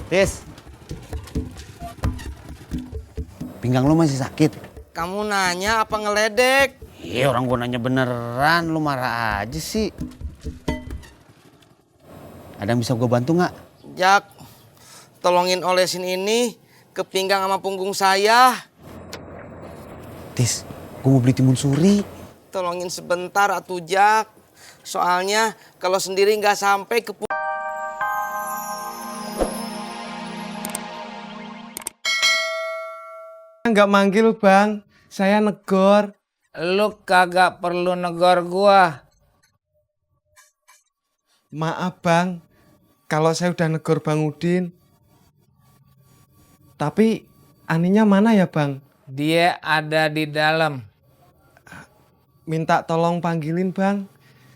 Tis, pinggang lu masih sakit? Kamu nanya apa ngeledek? Iya, orang gua nanya beneran, lu marah aja sih. Ada yang bisa gua bantu nggak? Jak, tolongin olesin ini ke pinggang sama punggung saya. Tis, gua mau beli timun suri. Tolongin sebentar atuh Jak. Soalnya kalau sendiri nggak sampai ke Nggak manggil bang, saya negor. Lu kagak perlu negor gua. Maaf bang, kalau saya udah negor Bang Udin. Tapi aninya mana ya bang? Dia ada di dalam. Minta tolong panggilin bang.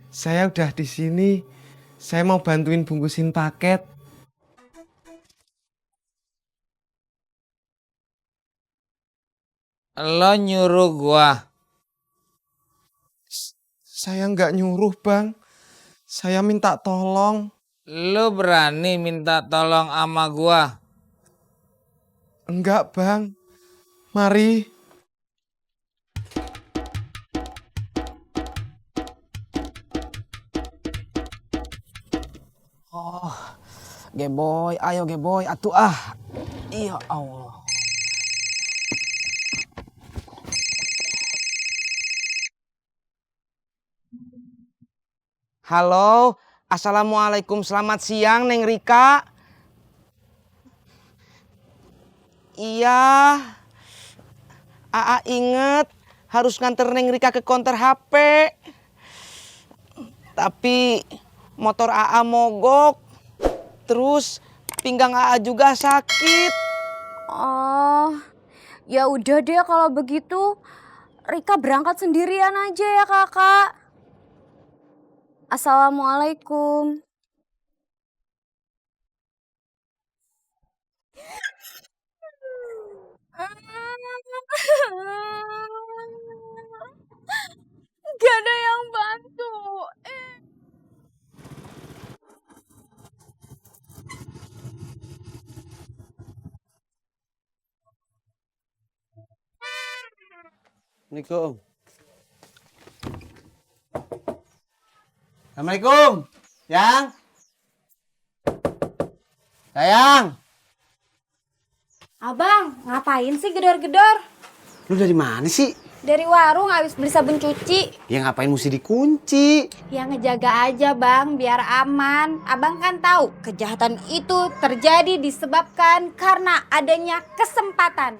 Saya udah di sini. Saya mau bantuin bungkusin paket. Lo nyuruh gua. Saya nggak nyuruh bang. Saya minta tolong. Lu berani minta tolong sama gua? Enggak bang. Mari. Geboy, ayo Geboy, atuh ah. Iya Allah. Halo, assalamualaikum, selamat siang Neng Rika. Iya, Aa inget harus nganter Neng Rika ke konter HP. Tapi motor Aa mogok, terus pinggang Aa juga sakit. Oh, ya udah deh kalau begitu. Rika berangkat sendirian aja ya kakak. Assalamualaikum. Gak ada yang bantu. Assalamualaikum. Assalamualaikum. Yang? Sayang. Abang, ngapain sih gedor-gedor? Lu dari mana sih? Dari warung habis beli sabun cuci. Ya ngapain mesti dikunci? Ya ngejaga aja bang, biar aman. Abang kan tahu kejahatan itu terjadi disebabkan karena adanya kesempatan.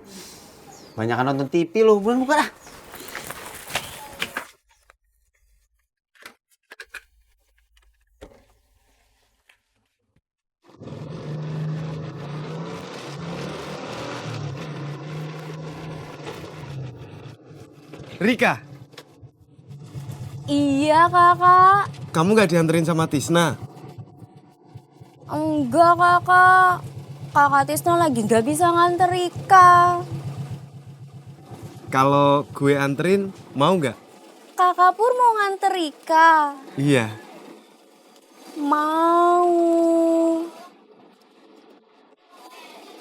Banyakan nonton TV lu, bukan buka dah. Rika, Iya kakak. kamu nggak dianterin sama Tisna? Enggak kakak. Kakak Tisna lagi nggak bisa nganter Rika. Kalau gue anterin, mau nggak? Kakak Pur mau nganter Rika. Iya. Mau.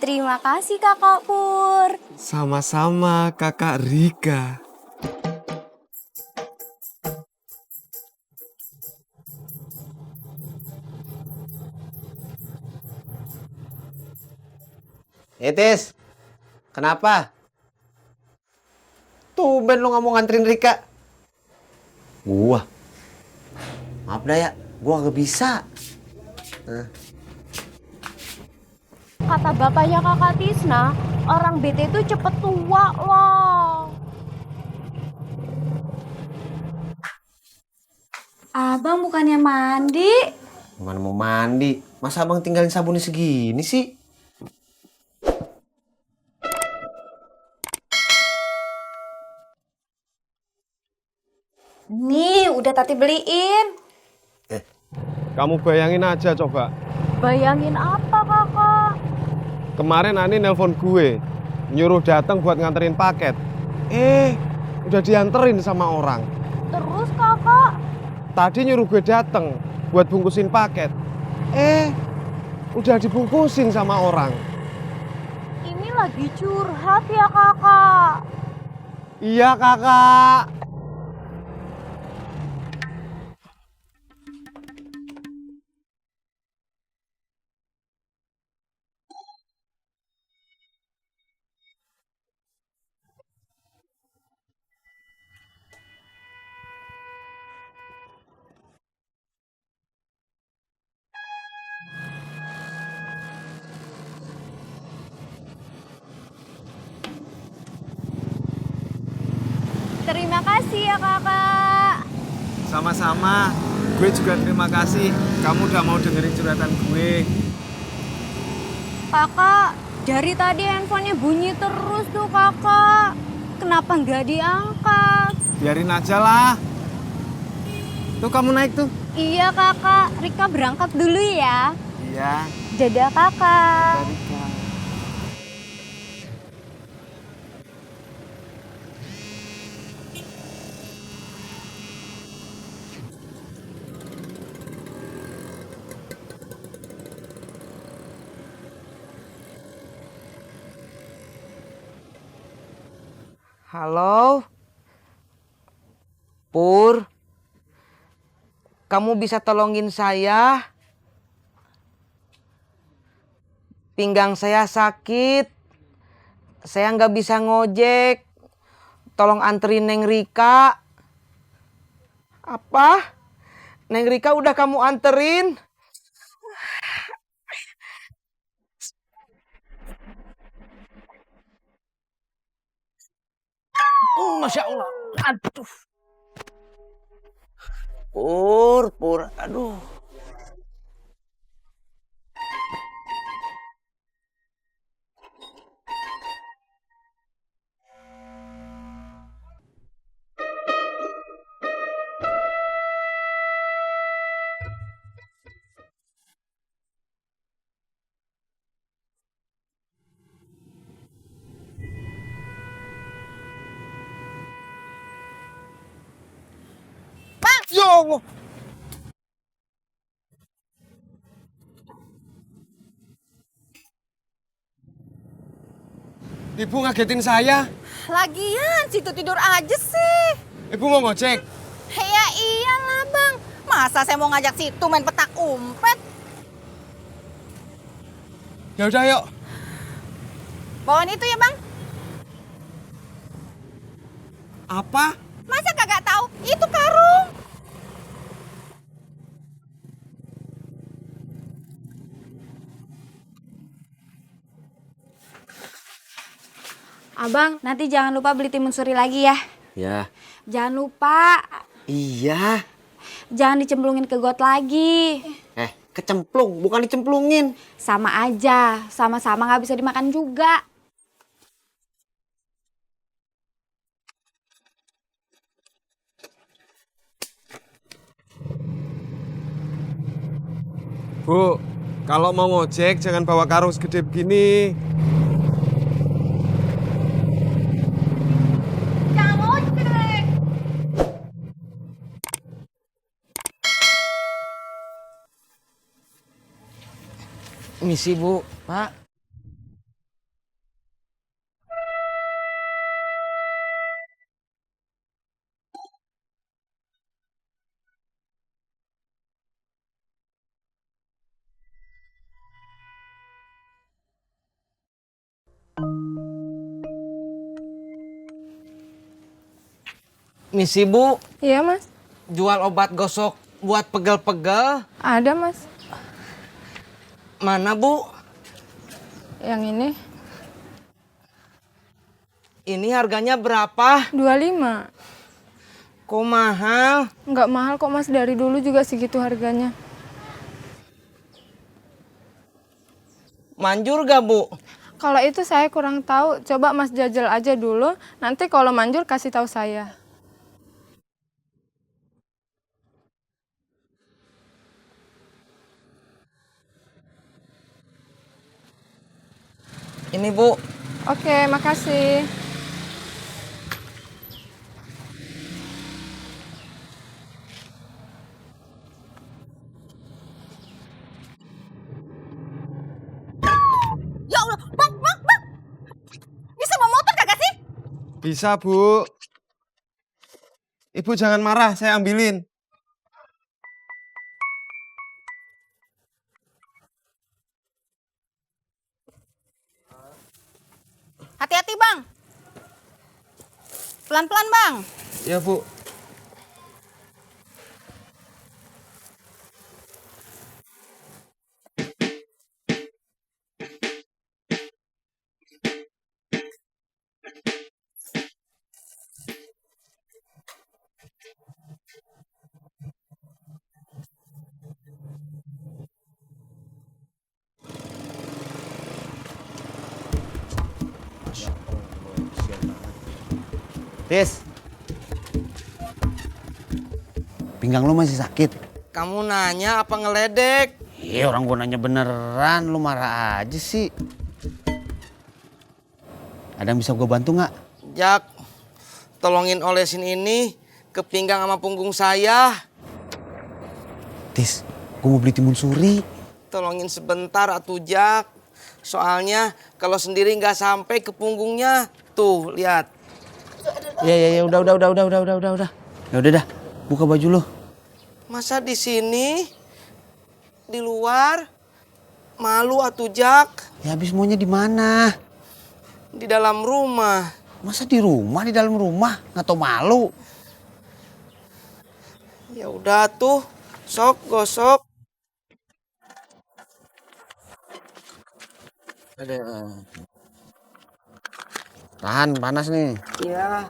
Terima kasih kakak Pur. Sama-sama kakak Rika. Tis, kenapa? Tumben lu nggak mau nganterin Rika. Gua. Maaf dah ya, gua nggak bisa. Kata bapaknya kakak Tisna, orang bete itu cepet tua loh. Abang bukannya mandi? Gimana mau mandi? Masa abang tinggalin sabunnya segini sih? Nih, udah Tati beliin. Kamu bayangin aja coba. Bayangin apa kakak? Kemarin Ani nelpon gue, nyuruh datang buat nganterin paket. Udah dianterin sama orang. Terus kakak? Tadi nyuruh gue datang buat bungkusin paket. udah dibungkusin sama orang. Ini lagi curhat ya kakak. Iya kakak. Terima kasih ya kakak. Sama-sama. Gue juga terima kasih. Kamu udah mau dengerin curhatan gue. Kakak, dari tadi handphonenya bunyi terus tuh kakak. Kenapa nggak diangkat? Biarin aja lah. Tuh kamu naik tuh. Iya kakak, Rika berangkat dulu ya. Iya. Dadah kakak. Rika. Halo? Pur? Kamu bisa tolongin saya? Pinggang saya sakit. Saya nggak bisa ngojek. Tolong anterin Neng Rika. Apa? Neng Rika udah kamu anterin? Masya Allah. Aduh. Pur, aduh. Ya Allah. Ibu ngagetin saya. Lagian situ tidur aja sih. Ibu mau ngojek? Ya iyalah bang. Masa saya mau ngajak situ main petak umpet? Ya udah yuk. Bawaan itu ya bang. Apa? Masa kagak tahu? Itu karung. Abang, nanti jangan lupa beli timun suri lagi ya. Ya. Jangan lupa. Iya. Jangan dicemplungin ke got lagi. Kecemplung, bukan dicemplungin. Sama aja, sama-sama nggak bisa dimakan juga. Bu, kalau mau ngojek jangan bawa karung segede begini. Jangan ngojek. Misi Bu, Pak. Misi Bu, Iya mas, jual obat gosok buat pegel-pegel. ada mas. Mana Bu? Yang ini Ini harganya berapa? 25. Kok mahal? Nggak mahal kok mas, dari dulu juga segitu harganya. Manjur gak Bu? Kalau itu saya kurang tahu, coba mas jajal aja dulu. Nanti kalau manjur kasih tahu saya. Ini Bu. Oke, makasih. Bisa, Bu. Ibu jangan marah, saya ambilin. Hati-hati bang. Pelan-pelan bang. Ya, Bu. Tis. Pinggang lu masih sakit? Kamu nanya apa ngeledek? Iya, orang gua nanya beneran, lu marah aja sih. Ada yang bisa gua bantu nggak? Jak, tolongin olesin ini ke pinggang sama punggung saya. Tis, gua mau beli timun suri. Tolongin sebentar atuh Jak. Soalnya kalau sendiri nggak sampai ke punggungnya. Tuh, lihat. Ya, udah. Ya udah dah, buka baju lu. Masa di sini? Di luar? Malu atuh Jak. Ya habis maunya di mana? Di dalam rumah. Masa di rumah, di dalam rumah? Nggak tau malu? Ya udah tuh, sok gosok. Ada. Tahan, panas nih. Ya.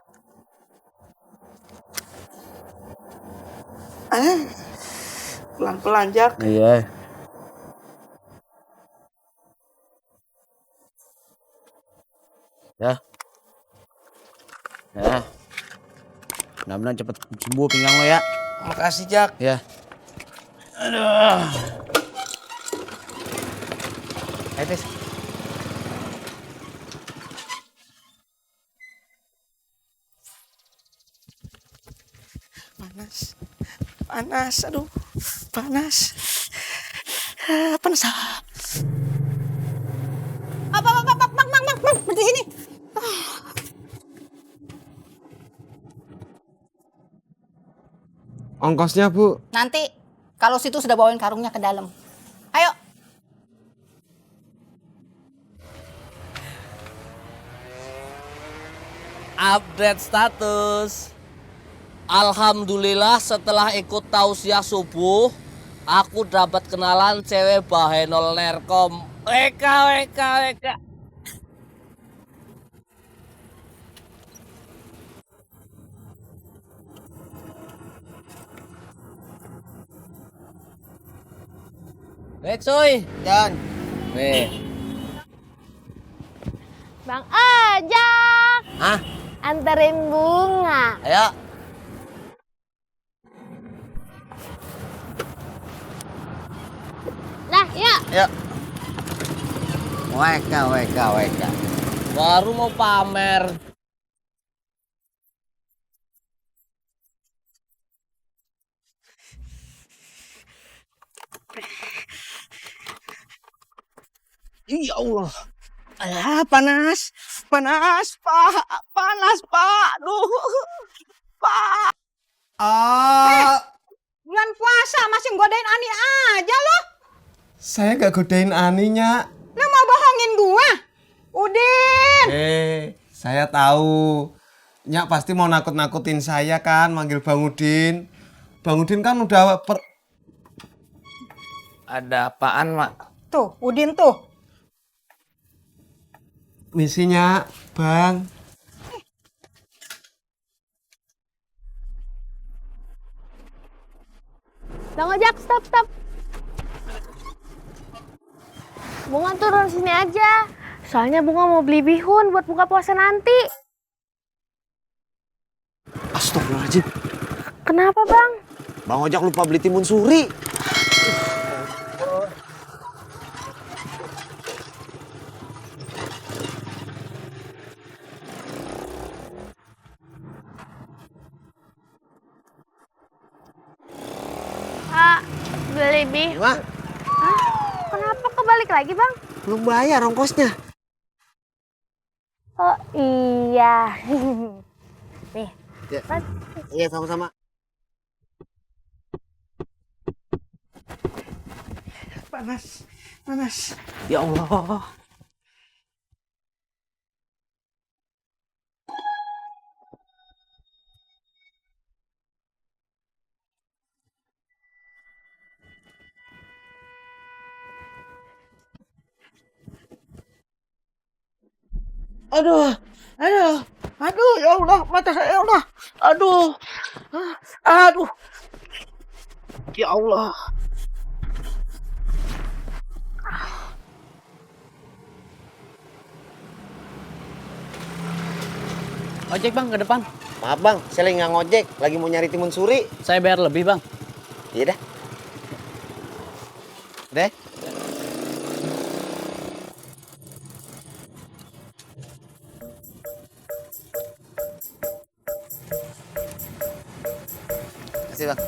Pelan-pelan Jak. Iya. Ya. Mudah-mudahan cepet sembuh pinggang lo ya. Makasih Jak. Ya. Aduh. Tis. Panas, aduh, panas. Panas. Bang, berhenti sini. Ongkosnya, Bu. Nanti kalau situ sudah bawain karungnya ke dalam. Ayo. Update status. Alhamdulillah setelah ikut tausiah subuh, aku dapat kenalan cewek Bahenol Nerkom. WK. Cuy, Jan. nih. Bang Ojak, Hah? anterin bunga. Ayo. Nah, yuk. Yuk. WK. Baru mau pamer. Ya Allah. Alah, panas, Pak. Panas, Pak. Duh. Pak. Bulan puasa masih godain Ani aja lo. Saya gak godain Aninya. Lo mau bohongin gua? Udin. Saya tahu. Nyak pasti mau nakut-nakutin saya kan, manggil Bang Udin. Bang Udin kan udah Ada apaan, Mak? Tuh, Udin tuh. misinya, Bang. Bang Ojak, stop. Bunga turun sini aja. Soalnya Bunga mau beli bihun buat buka puasa nanti. Astagfirullahaladzim. Kenapa, Bang? Bang Ojak lupa beli timun suri. Beli bihun. Wah, Kenapa kebalik lagi, Bang? belum bayar ongkosnya. Oh iya. Nih, Ya. Mas. Iya, sama-sama. Panas, panas. Ya Allah. Aduh, aduh, aduh, ya Allah, mata saya, ya Allah. Aduh, aduh, ya Allah. Ojek bang ke depan. Maaf bang, saya lagi nggak ngojek, lagi mau nyari timun suri. Saya bayar lebih bang. Iya dah. Deh. Kasih bang.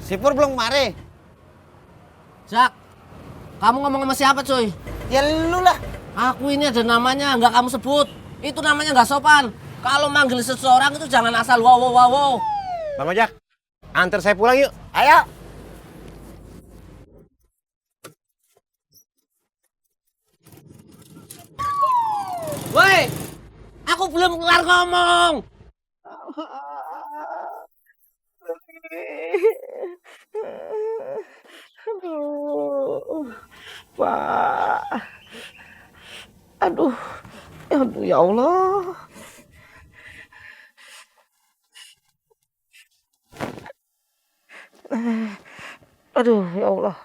Si Pur belum kemari. Jak, kamu ngomong sama siapa cuy? Ya lu lah. Aku ini ada namanya, nggak kamu sebut. Itu namanya nggak sopan. Kalau manggil seseorang itu jangan asal wow wow wow wow. Bang Ojak, antar saya pulang yuk. Ayo. Woi, aku belum kelar ngomong. Aduh, Pak. Aduh, aduh ya Allah. Aduh ya Allah.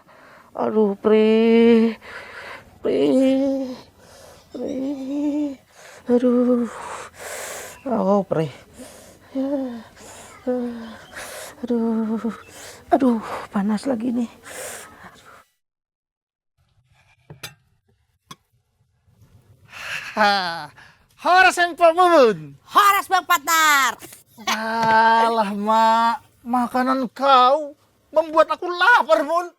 Aduh, Pri. Pri. Pri. Aduh. Oh, Pri. Ya. Aduh. Aduh, panas lagi nih. Horas yang Pak Mumun. Horas Bang Patar. Alah, Mak. Makanan kau membuat aku lapar, Mun.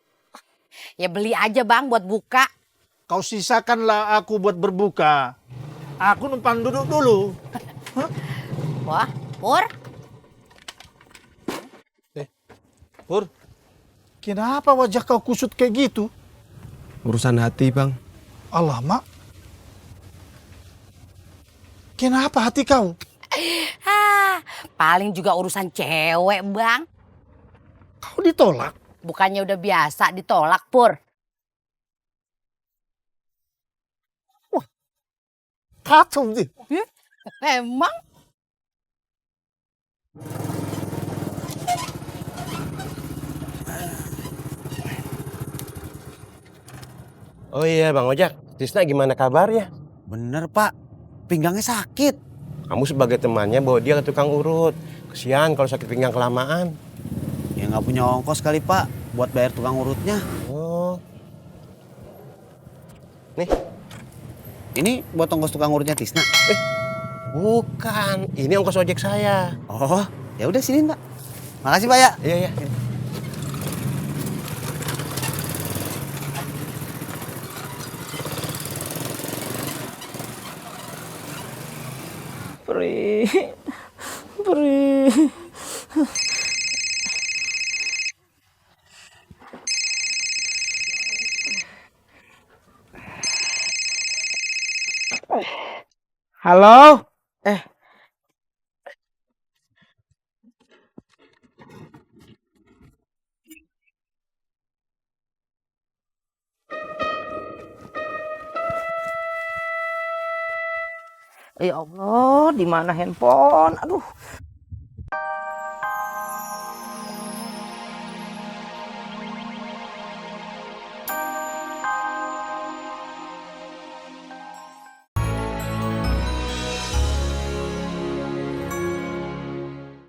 Ya beli aja Bang buat buka. Kau sisakanlah aku buat berbuka. Aku numpang duduk dulu. Wah, Pur. Pur, kenapa wajah kau kusut kayak gitu? Urusan hati, Bang. Allah, Mak. Kenapa hati kau? Paling juga urusan cewek Bang. Kau ditolak? Bukannya udah biasa ditolak Pur. Kacau sih. Emang? Oh iya Bang Ojak, Tisna gimana kabarnya? Bener Pak, pinggangnya sakit. Kamu sebagai temannya bawa dia ke tukang urut. Kesian kalau sakit pinggang kelamaan. Ya nggak punya ongkos kali Pak, buat bayar tukang urutnya. Oh. Nih, ini buat ongkos tukang urutnya Tisna. Bukan, ini ongkos ojek saya. Oh, ya udah sini Pak. Makasih Pak ya. Iya iya. Pri. Pri. Halo? Ya Allah, di mana handphone? Aduh.